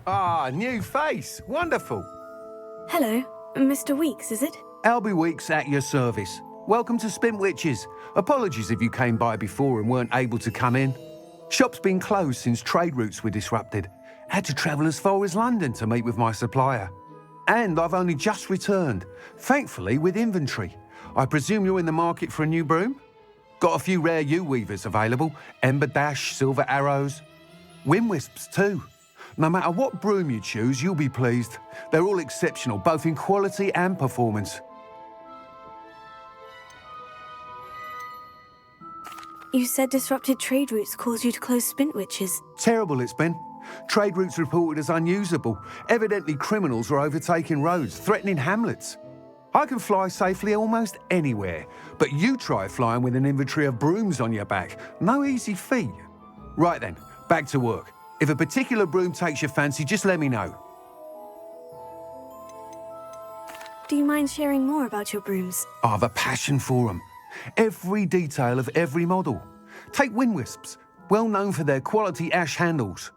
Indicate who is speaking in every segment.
Speaker 1: Ah, new face. Wonderful.
Speaker 2: Hello, Mr. Weeks, is it?
Speaker 1: Albie Weeks at your service. Welcome to Spintwitches. Apologies if you came by before and weren't able to come in. Shop's been closed since trade routes were disrupted. Had to travel as far as London to meet with my supplier. And I've only just returned, thankfully with inventory. I presume you're in the market for a new broom? Got a few rare U-weavers available. Ember Dash, Silver Arrows. Wind Wisps too. No matter what broom you choose, you'll be pleased. They're all exceptional, both in quality and performance.
Speaker 2: You said disrupted trade routes caused you to close Spintwitches.
Speaker 1: Terrible it's been. Trade routes reported as unusable. Evidently criminals are overtaking roads, threatening hamlets. I can fly safely almost anywhere, but you try flying with an inventory of brooms on your back. No easy feat. Right then, back to work. If a particular broom takes your fancy, just let me know.
Speaker 2: Do you mind sharing more about your brooms?
Speaker 1: I have a passion for them. Every detail of every model. Take Wind Wisps, well known for their quality ash handles.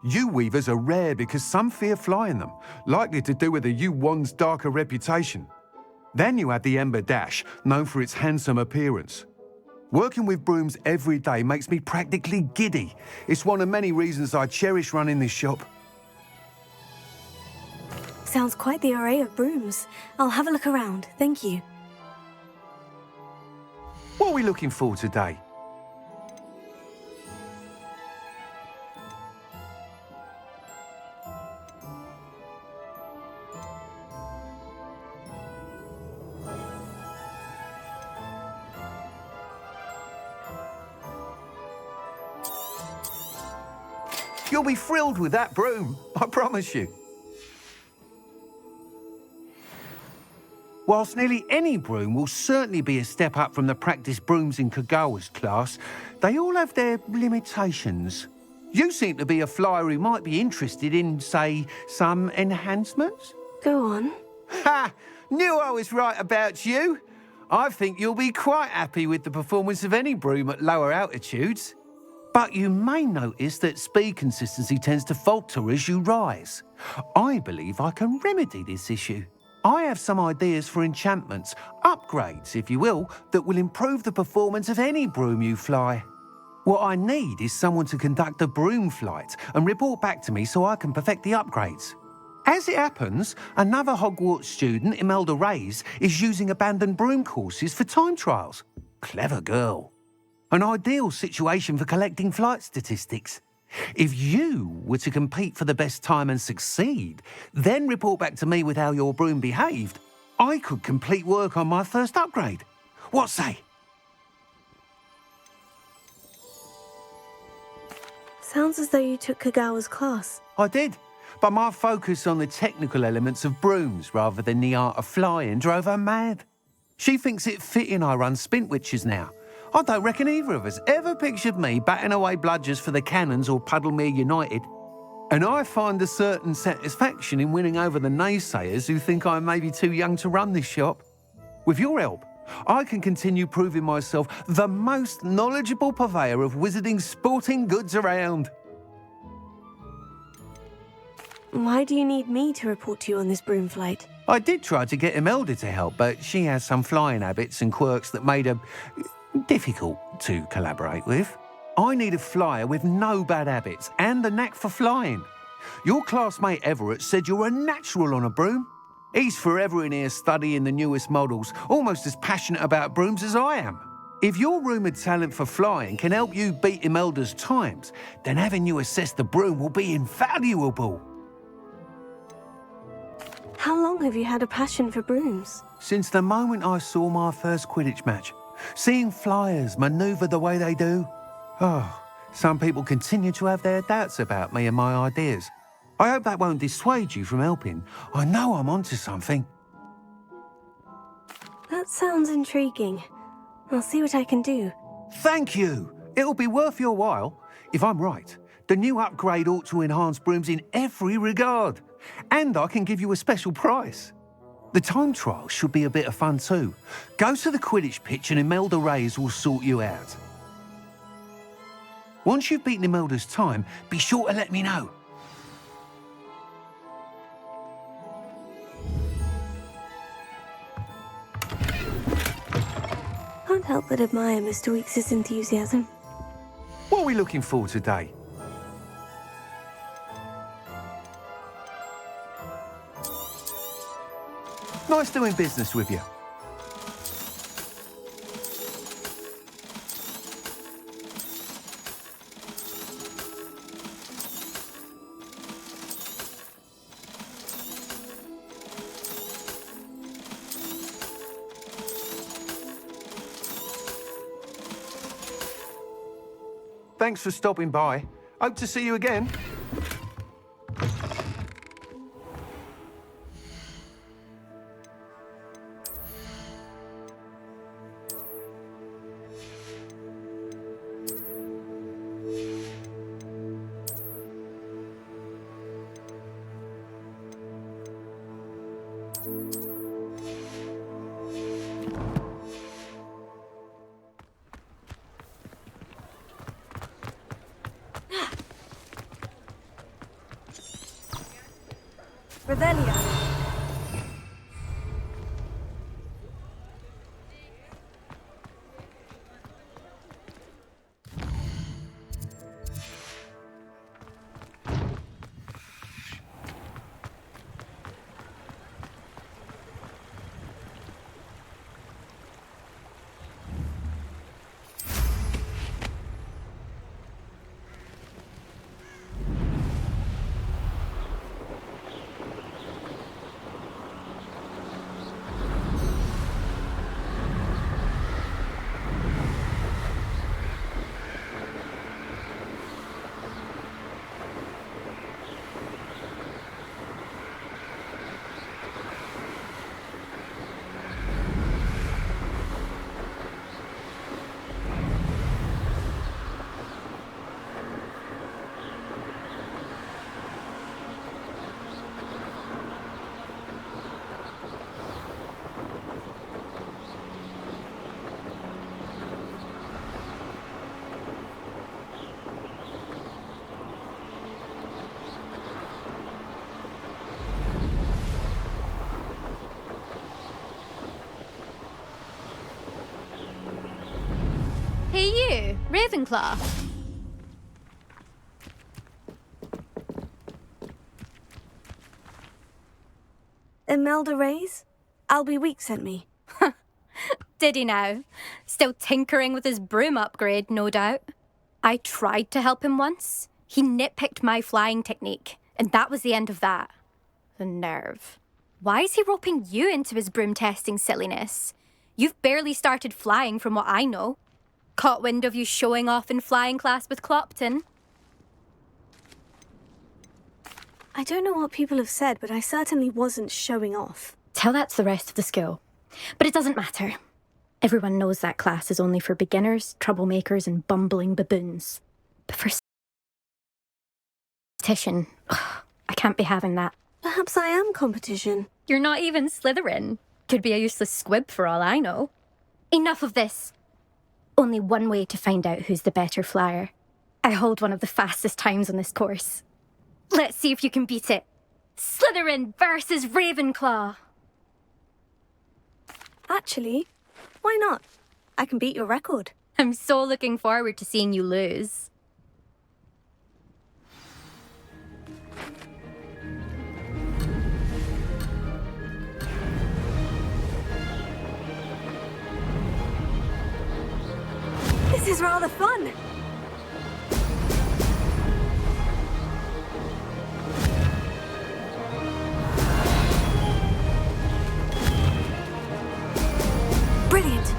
Speaker 1: U-weavers are rare because some fear flying them, likely to do with the U-wand's darker reputation. Then you have the Ember Dash, known for its handsome appearance. Working with brooms every day makes me practically giddy. It's one of many reasons I cherish running this shop.
Speaker 2: Sounds quite the array of brooms. I'll have a look around, thank you.
Speaker 1: What are we looking for today? You'll be thrilled with that broom, I promise you. Whilst nearly any broom will certainly be a step up from the practice brooms in Kagawa's class, they all have their limitations. You seem to be a flyer who might be interested in, say, some enhancements?
Speaker 2: Go on.
Speaker 1: Ha! Knew I was right about you. I think you'll be quite happy with the performance of any broom at lower altitudes. But you may notice that speed consistency tends to falter as you rise. I believe I can remedy this issue. I have some ideas for enchantments, upgrades, if you will, that will improve the performance of any broom you fly. What I need is someone to conduct a broom flight and report back to me so I can perfect the upgrades. As it happens, another Hogwarts student, Imelda Reyes, is using abandoned broom courses for time trials. Clever girl. An ideal situation for collecting flight statistics. If you were to compete for the best time and succeed, then report back to me with how your broom behaved, I could complete work on my first upgrade. What say?
Speaker 2: Sounds as though you took Kagawa's class.
Speaker 1: I did, but my focus on the technical elements of brooms rather than the art of flying drove her mad. She thinks it fitting I run Spintwitches now. I don't reckon either of us ever pictured me batting away bludgers for the Cannons or Puddlemere United. And I find a certain satisfaction in winning over the naysayers who think I may be too young to run this shop. With your help, I can continue proving myself the most knowledgeable purveyor of wizarding sporting goods around.
Speaker 2: Why do you need me to report to you on this broom flight?
Speaker 1: I did try to get Imelda to help, but she has some flying habits and quirks that made her difficult to collaborate with. I need a flyer with no bad habits and the knack for flying. Your classmate Everett said you're a natural on a broom. He's forever in here studying the newest models, almost as passionate about brooms as I am. If your rumoured talent for flying can help you beat Imelda's times, then having you assess the broom will be invaluable.
Speaker 2: How long have you had a passion for brooms?
Speaker 1: Since the moment I saw my first Quidditch match. Seeing flyers manoeuvre the way they do. Oh, some people continue to have their doubts about me and my ideas. I hope that won't dissuade you from helping. I know I'm onto something.
Speaker 2: That sounds intriguing. I'll see what I can do.
Speaker 1: Thank you. It'll be worth your while. If I'm right, the new upgrade ought to enhance brooms in every regard. And I can give you a special price. The time trial should be a bit of fun too. Go to the Quidditch pitch and Imelda Reyes will sort you out. Once you've beaten Imelda's time, be sure to let me know.
Speaker 2: can't help but admire Mr. Weeks' enthusiasm.
Speaker 1: What are we looking for today? Nice doing business with you. Thanks for stopping by. Hope to see you again.
Speaker 2: Revelio.
Speaker 3: Hey you, Ravenclaw.
Speaker 2: Imelda Reyes? Albie Weeks sent me.
Speaker 3: Did he now? Still tinkering with his broom upgrade, no doubt. I tried to help him once. He nitpicked my flying technique, and that was the end of that. The nerve. Why is he roping you into his broom testing silliness? You've barely started flying from what I know. Caught wind of you showing off in flying class with Clopton.
Speaker 2: I don't know what people have said, but I certainly wasn't showing off.
Speaker 3: Tell that to the rest of the school. But it doesn't matter. Everyone knows that class is only for beginners, troublemakers, and bumbling baboons. But for competition, I can't be having that.
Speaker 2: Perhaps I am competition.
Speaker 3: You're not even Slytherin. Could be a useless squib for all I know. Enough of this. Only one way to find out who's the better flyer. I hold one of the fastest times on this course. Let's see if you can beat it. Slytherin versus Ravenclaw.
Speaker 2: Actually, why not? I can beat your record.
Speaker 3: I'm so looking forward to seeing you lose.
Speaker 2: This is rather fun. Brilliant.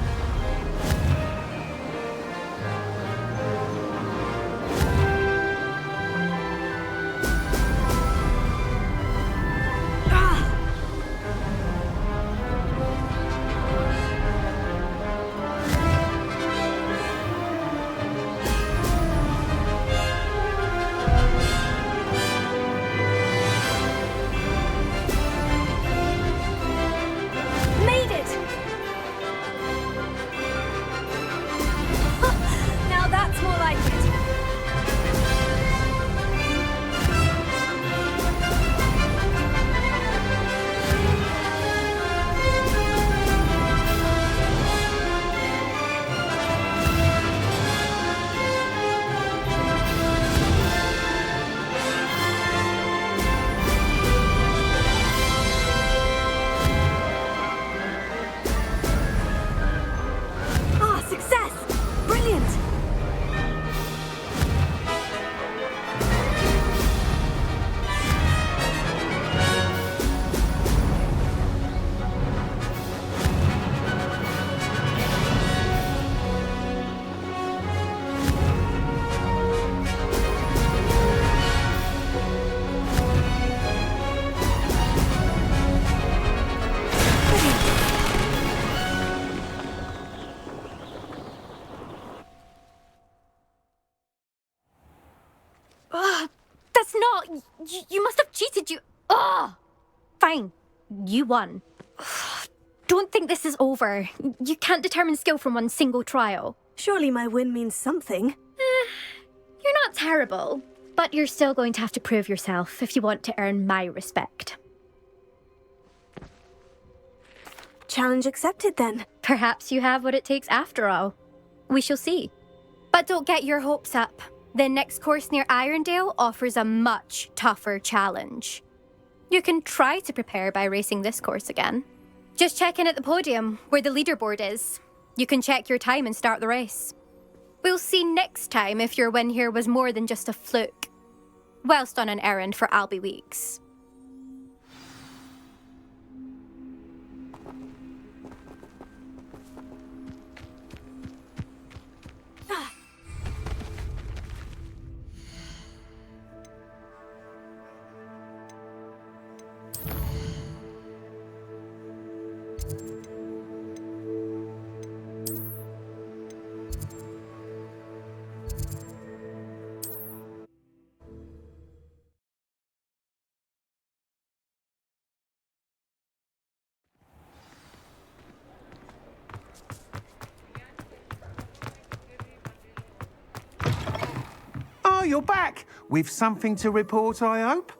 Speaker 3: You must have cheated, you... Oh! Fine. You won. Don't think this is over. You can't determine skill from one single trial.
Speaker 2: Surely my win means something.
Speaker 3: You're not terrible, but you're still going to have to prove yourself if you want to earn my respect.
Speaker 2: Challenge accepted, then.
Speaker 3: Perhaps you have what it takes after all. We shall see. But don't get your hopes up. The next course near Irondale offers a much tougher challenge. You can try to prepare by racing this course again. Just check in at the podium, where the leaderboard is. You can check your time and start the race. We'll see next time if your win here was more than just a fluke. Whilst on an errand for Albie Weeks.
Speaker 1: Oh, you're back. With something to report, I hope?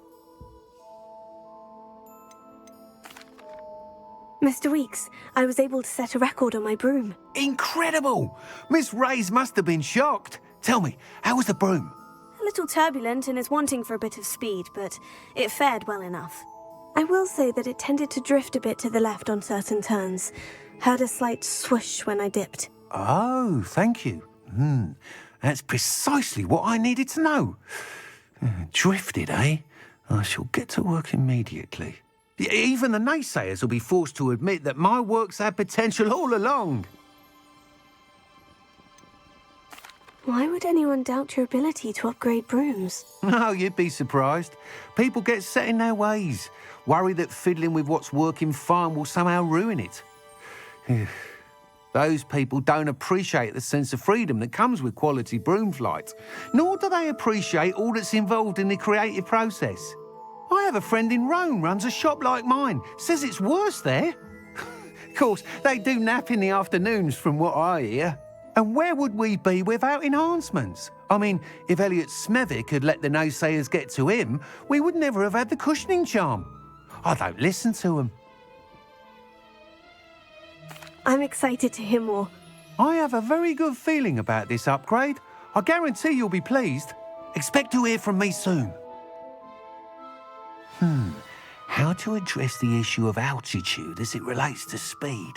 Speaker 2: Mr. Weeks, I was able to set a record on my broom.
Speaker 1: Incredible! Miss Reyes must have been shocked. Tell me, how was the broom?
Speaker 2: A little turbulent and is wanting for a bit of speed, but it fared well enough. I will say that it tended to drift a bit to the left on certain turns. Heard a slight swoosh when I dipped.
Speaker 1: Oh, thank you. That's precisely what I needed to know. Drifted, eh? I shall get to work immediately. Even the naysayers will be forced to admit that my work's had potential all along.
Speaker 2: Why would anyone doubt your ability to upgrade brooms?
Speaker 1: No, you'd be surprised. People get set in their ways, worry that fiddling with what's working fine will somehow ruin it. Those people don't appreciate the sense of freedom that comes with quality broom flight, nor do they appreciate all that's involved in the creative process. I have a friend in Rome runs a shop like mine, says it's worse there. Of course, they do nap in the afternoons from what I hear. And where would we be without enhancements? I mean, if Elliot Smethwick had let the naysayers get to him, we would never have had the cushioning charm. I don't listen to them.
Speaker 2: I'm excited to hear more.
Speaker 1: I have a very good feeling about this upgrade. I guarantee you'll be pleased. Expect to hear from me soon. How to address the issue of altitude as it relates to speed?